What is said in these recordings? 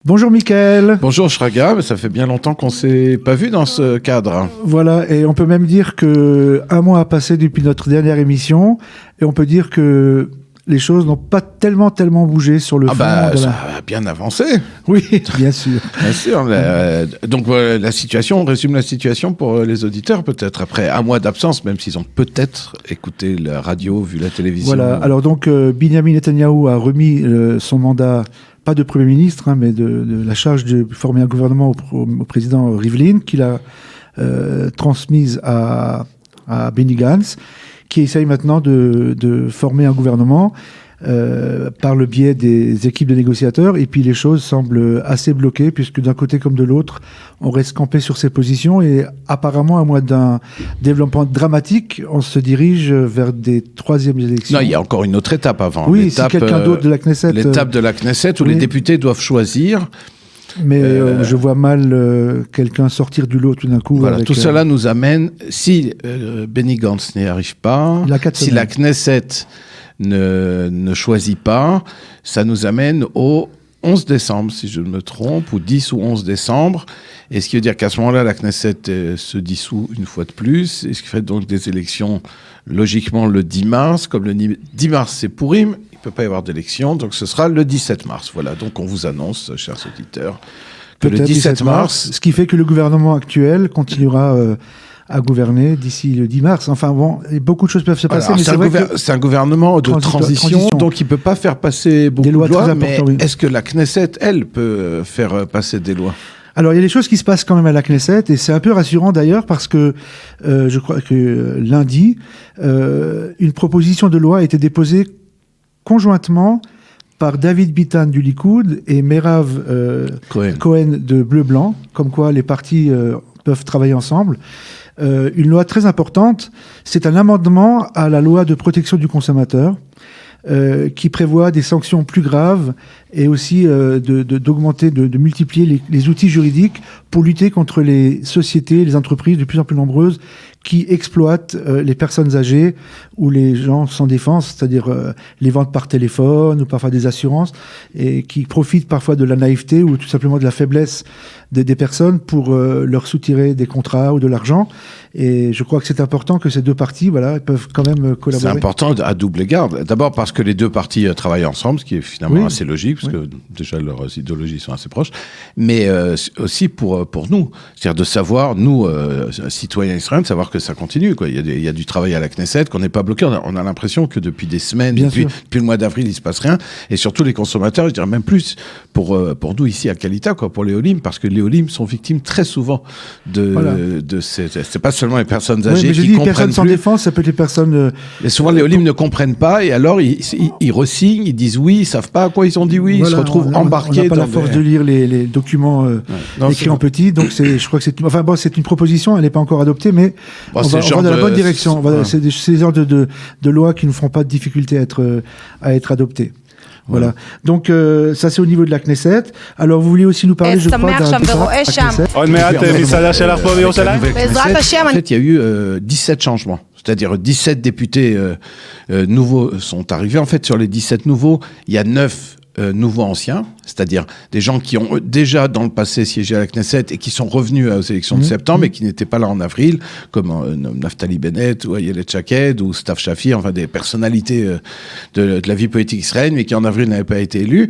Bonjour Mickaël. Bonjour Shraga, ça fait bien longtemps qu'on ne s'est pas vu dans ce cadre. Voilà, et on peut même dire qu'un mois a passé depuis notre dernière émission, et on peut dire que les choses n'ont pas tellement bougé sur le fond. Ça a bien avancé. Oui, bien sûr. Bien sûr. Donc la situation, on résume la situation pour les auditeurs peut-être, après un mois d'absence, même s'ils ont peut-être écouté la radio, vu la télévision. Voilà, alors donc Binyamin Netanyahou a remis son mandat, pas de Premier ministre, mais de la charge de former un gouvernement au président Rivlin, qu'il a transmise à Benny Gantz, qui essaye maintenant de former un gouvernement par le biais des équipes de négociateurs. Et puis les choses semblent assez bloquées, puisque d'un côté comme de l'autre, on reste campé sur ses positions. Et apparemment, à moins d'un développement dramatique, on se dirige vers des troisièmes élections. Non, il y a encore une autre étape avant. Oui, si quelqu'un d'autre de la Knesset... L'étape de la Knesset où les députés doivent choisir... Mais je vois mal quelqu'un sortir du lot tout d'un coup. Voilà, tout cela nous amène, si Benny Gantz n'y arrive pas, si la Knesset ne choisit pas, ça nous amène au 11 décembre, si je ne me trompe, ou 10 ou 11 décembre. Et ce qui veut dire qu'à ce moment-là, la Knesset se dissout une fois de plus, et ce qui fait donc des élections, logiquement, le 10 mars. Comme le 10 mars, c'est Pourim, il ne peut pas y avoir d'élection, donc ce sera le 17 mars. Voilà, donc on vous annonce, chers auditeurs, que le 17 mars... Ce qui fait que le gouvernement actuel continuera à gouverner d'ici le 10 mars. Enfin bon, beaucoup de choses peuvent se passer. Alors, mais c'est un gouvernement de transition, donc il ne peut pas faire passer beaucoup de lois, mais est-ce que la Knesset, elle, peut faire passer des lois ? Alors, il y a des choses qui se passent quand même à la Knesset, et c'est un peu rassurant d'ailleurs, parce que je crois que lundi, une proposition de loi a été déposée conjointement par David Bitan du Likoud et Merav Cohen de Bleu-Blanc, comme quoi les partis peuvent travailler ensemble. Une loi très importante, c'est un amendement à la loi de protection du consommateur, qui prévoit des sanctions plus graves et aussi d'augmenter, de multiplier les outils juridiques pour lutter contre les sociétés, les entreprises de plus en plus nombreuses qui exploitent les personnes âgées ou les gens sans défense, c'est-à-dire les ventes par téléphone ou parfois des assurances, et qui profitent parfois de la naïveté ou tout simplement de la faiblesse des personnes pour leur soutirer des contrats ou de l'argent. Et je crois que c'est important que ces deux parties, voilà, peuvent quand même collaborer. C'est important à double égard. D'abord parce que les deux parties travaillent ensemble, ce qui est finalement assez logique, parce que déjà leurs idéologies sont assez proches, mais aussi pour nous. C'est-à-dire de savoir, nous, citoyens israéliens, de savoir que ça continue, quoi. Il y a du travail à la Knesset, qu'on n'est pas bloqué. On a l'impression que depuis des semaines, depuis le mois d'avril, il ne se passe rien. Et surtout les consommateurs, je dirais même plus pour nous ici à Kalita, quoi, pour les Olim, parce que les Olim sont victimes très souvent de c'est pas seulement les personnes âgées qui comprennent plus. Les personnes sans défense, ça peut être les personnes... Mais souvent, les Olim ne comprennent pas, et alors ils re-signent, ils disent oui, ils savent pas à quoi ils ont dit oui, ils se retrouvent embarqués. On n'a pas la force de lire les documents écrits en petit, donc je crois que c'est une proposition, elle n'est pas encore adoptée, mais on va dans la bonne direction. C'est des genres de lois qui ne feront pas de difficulté à être adoptées. Voilà. Donc, ça, c'est au niveau de la Knesset. Alors, vous voulez aussi nous parler, je crois, d'un Knesset. En fait, il y a eu 17 changements. C'est-à-dire 17 députés nouveaux sont arrivés. En fait, sur les 17 nouveaux, il y a 9 nouveaux anciens, c'est-à-dire des gens qui ont déjà dans le passé siégé à la Knesset et qui sont revenus aux élections de septembre et qui n'étaient pas là en avril, comme Naftali Bennett ou Ayelet Shaked ou Stav Shafir, enfin des personnalités de la vie politique israélienne, mais qui en avril n'avaient pas été élus.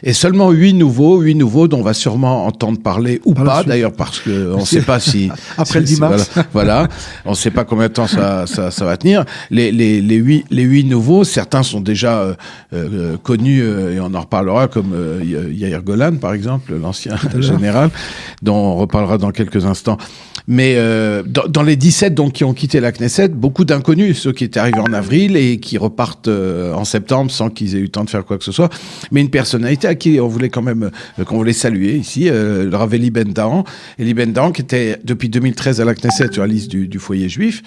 Et seulement 8 nouveaux dont on va sûrement entendre parler ou pas, d'ailleurs, parce qu'on ne sait pas si... Après le 10 mars. Voilà. On ne sait pas combien de temps ça va tenir. Les 8 nouveaux, certains sont déjà connus, et on en reparlera, comme Yair Golan, par exemple, l'ancien général, dont on reparlera dans quelques instants. Mais dans les 17 donc, qui ont quitté la Knesset, beaucoup d'inconnus, ceux qui étaient arrivés en avril et qui repartent en septembre sans qu'ils aient eu le temps de faire quoi que ce soit. Mais une personnalité à qui on voulait quand même qu'on voulait saluer ici, le Rav Eli Ben-Dahan. Eli Ben-Dahan qui était depuis 2013 à la Knesset sur la liste du foyer juif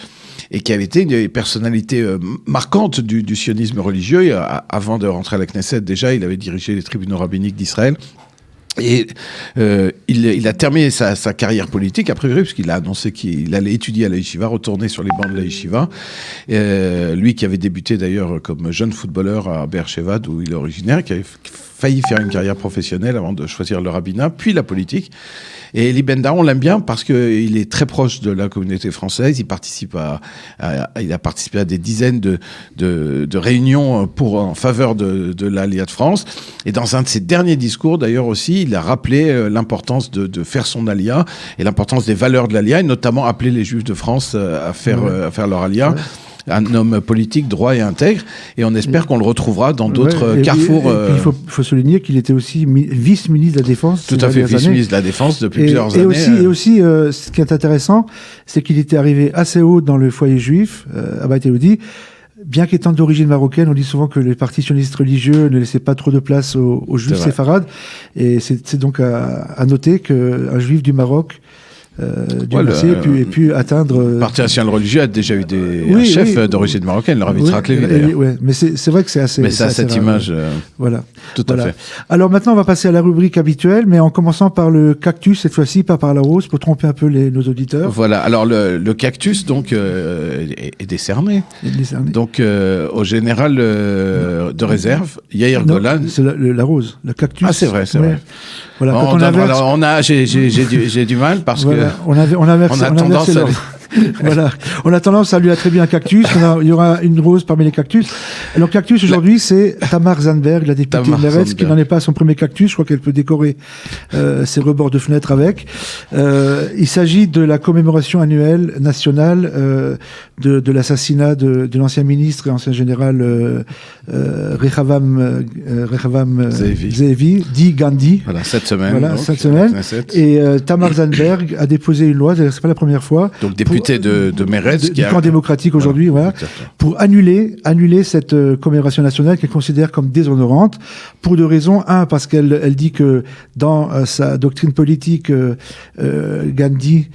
et qui avait été une personnalité marquante du sionisme religieux. Avant de rentrer à la Knesset, déjà, il avait dirigé les tribunaux rabbiniques d'Israël. Et il a terminé sa carrière politique, a priori, puisqu'il a annoncé qu'il allait étudier à la Yeshiva, retourner sur les bancs de la Yeshiva. Lui qui avait débuté d'ailleurs comme jeune footballeur à Be'er Sheva, d'où il est originaire, qui avait failli faire une carrière professionnelle avant de choisir le rabbinat, puis la politique. Et Elie Ben-Dahan, on l'aime bien parce qu'il est très proche de la communauté française. Il a participé à des dizaines de réunions en faveur de l'Aliyah de France. Et dans un de ses derniers discours, d'ailleurs aussi, il a rappelé l'importance de faire son Aliyah et l'importance des valeurs de l'Aliyah, et notamment appeler les Juifs de France à faire leur Aliyah. Ouais. Un homme politique droit et intègre, et on espère qu'on le retrouvera dans d'autres carrefours. Il faut souligner qu'il était aussi vice-ministre de la Défense. Tout à fait, vice-ministre de la Défense depuis plusieurs années. Et aussi, ce qui est intéressant, c'est qu'il était arrivé assez haut dans le foyer juif, à Beit Yehudi. Bien qu'étant d'origine marocaine, on dit souvent que les partis sionistes religieux ne laissaient pas trop de place aux juifs séfarades. Et c'est donc à noter qu'un juif du Maroc ait pu atteindre. Le Parti national religieux a déjà eu un chef d'origine marocaine, le Rav Yitzhak Levi, d'ailleurs. Oui, mais c'est vrai que c'est assez. Mais ça, cette rare, image. Voilà. Tout à fait. Alors maintenant, on va passer à la rubrique habituelle, mais en commençant par le cactus, cette fois-ci, pas par la rose, pour tromper un peu nos auditeurs. Voilà. Alors, le cactus, donc, est décerné. Donc, au général de réserve, Yair Golan. C'est la rose, le cactus. Ah, c'est vrai. Voilà. J'ai du mal parce que. On a tendance à lui attribuer un cactus. Il y aura une rose parmi les cactus. Alors, cactus aujourd'hui, c'est Tamar Zandberg, la députée de Meretz, qui n'en est pas à son premier cactus. Je crois qu'elle peut décorer ses rebords de fenêtre avec. Il s'agit de la commémoration annuelle nationale de l'assassinat de l'ancien ministre et ancien général Rehavam Zeevi, dit Gandhi. Voilà, cette semaine. Et Tamar Zandberg a déposé une loi, c'est pas la première fois. Donc, député de Meretz, du camp démocratique aujourd'hui, voilà, pour annuler cette commémoration nationale qu'elle considère comme déshonorante, pour deux raisons. Un, parce qu'elle dit que dans sa doctrine politique, Gandhi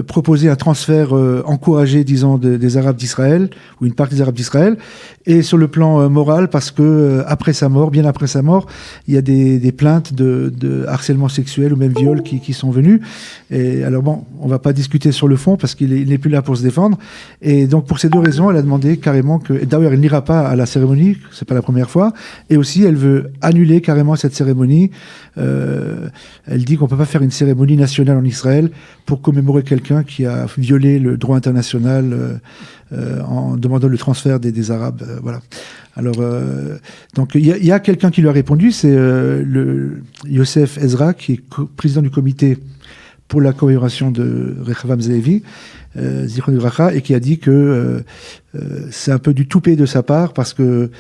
proposait un transfert encouragé, disons, des Arabes d'Israël, ou une partie des Arabes d'Israël, et sur le plan moral, parce que bien après sa mort, il y a des plaintes de harcèlement sexuel ou même viol qui sont venues. Et alors bon, on va pas discuter sur le fond parce qu'il n'est plus là pour se défendre. Et donc pour ces deux raisons, elle a demandé carrément que, d'ailleurs, elle n'ira pas à la cérémonie, c'est pas la première fois. Et aussi, elle veut annuler carrément cette cérémonie. Elle dit qu'on peut pas faire une cérémonie nationale en Israël pour commémorer quelqu'un qui a violé le droit international en demandant le transfert des Arabes. Voilà. Alors, donc il y a quelqu'un qui lui a répondu, c'est le Yosef Ezra, qui est président du comité pour la commémoration de Rehavam Zeevi, Zichron Livracha, et qui a dit que c'est un peu du toupet de sa part, parce que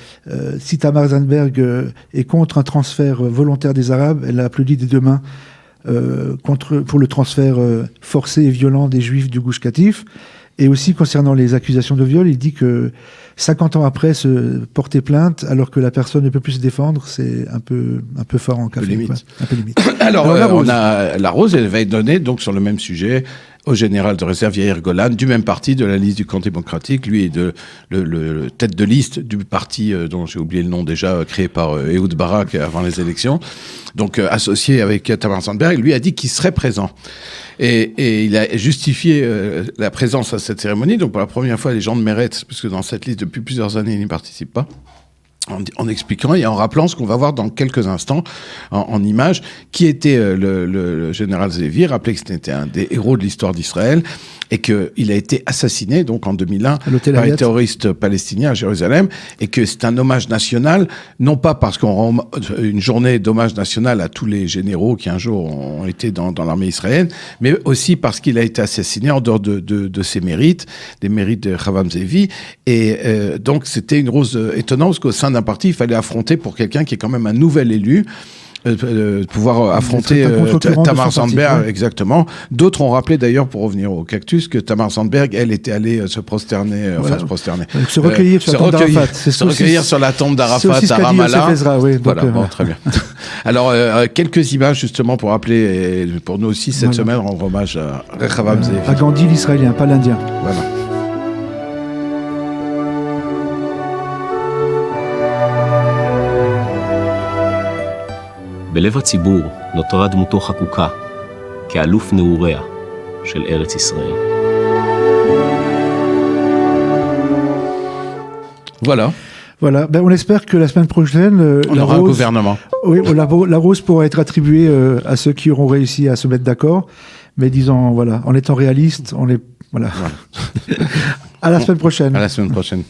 si Tamar Zandberg est contre un transfert volontaire des Arabes, elle a applaudi des deux mains pour le transfert forcé et violent des Juifs du Gush Katif. Et aussi, concernant les accusations de viol, il dit que 50 ans après, se porter plainte alors que la personne ne peut plus se défendre, c'est un peu fort en café. Un peu limite. Alors la rose, elle va être donnée donc sur le même sujet au général de réserve Yair Golan, du même parti, de la liste du camp démocratique. Lui est le tête de liste du parti dont j'ai oublié le nom déjà, créé par Ehud Barak avant les élections, donc associé avec Tamar Zandberg. Lui a dit qu'il serait présent. Et il a justifié la présence à cette cérémonie. Donc pour la première fois, les gens de Meretz, parce que dans cette liste, depuis plusieurs années, ils n'y participent pas, en expliquant et en rappelant ce qu'on va voir dans quelques instants en images, qui était le général Zeevi. Rappelez que c'était un des héros de l'histoire d'Israël et qu'il a été assassiné donc en 2001 par les terroristes palestiniens à Jérusalem, et que c'est un hommage national, non pas parce qu'on rend une journée d'hommage national à tous les généraux qui un jour ont été dans l'armée israélienne, mais aussi parce qu'il a été assassiné en dehors de ses mérites, des mérites de Rehavam Zeevi. Et donc c'était une rose étonnante, parce qu'au sein d'un parti, il fallait affronter, pour quelqu'un qui est quand même un nouvel élu, pouvoir affronter Tamar Zandberg, exactement. D'autres ont rappelé d'ailleurs, pour revenir au cactus, que Tamar Zandberg, elle était allée se recueillir sur la tombe d'Arafat à Ramallah. Voilà, bon, très bien. Alors, quelques images justement pour rappeler, et pour nous aussi cette semaine, rendre hommage à Rehavam Zeevi. À Gandhi, l'Israélien, pas l'Indien. Voilà. בלב הציבור נותרה דמותו חקוקה כאלוף נעוריה של ארץ ישראל. Voilà. Voilà, on espère que la semaine prochaine, On aura un gouvernement. Oui, la rose pourra être attribuée à ceux qui auront réussi à se mettre d'accord. Mais disons, voilà, en étant réaliste, voilà. À la semaine prochaine. À la semaine prochaine.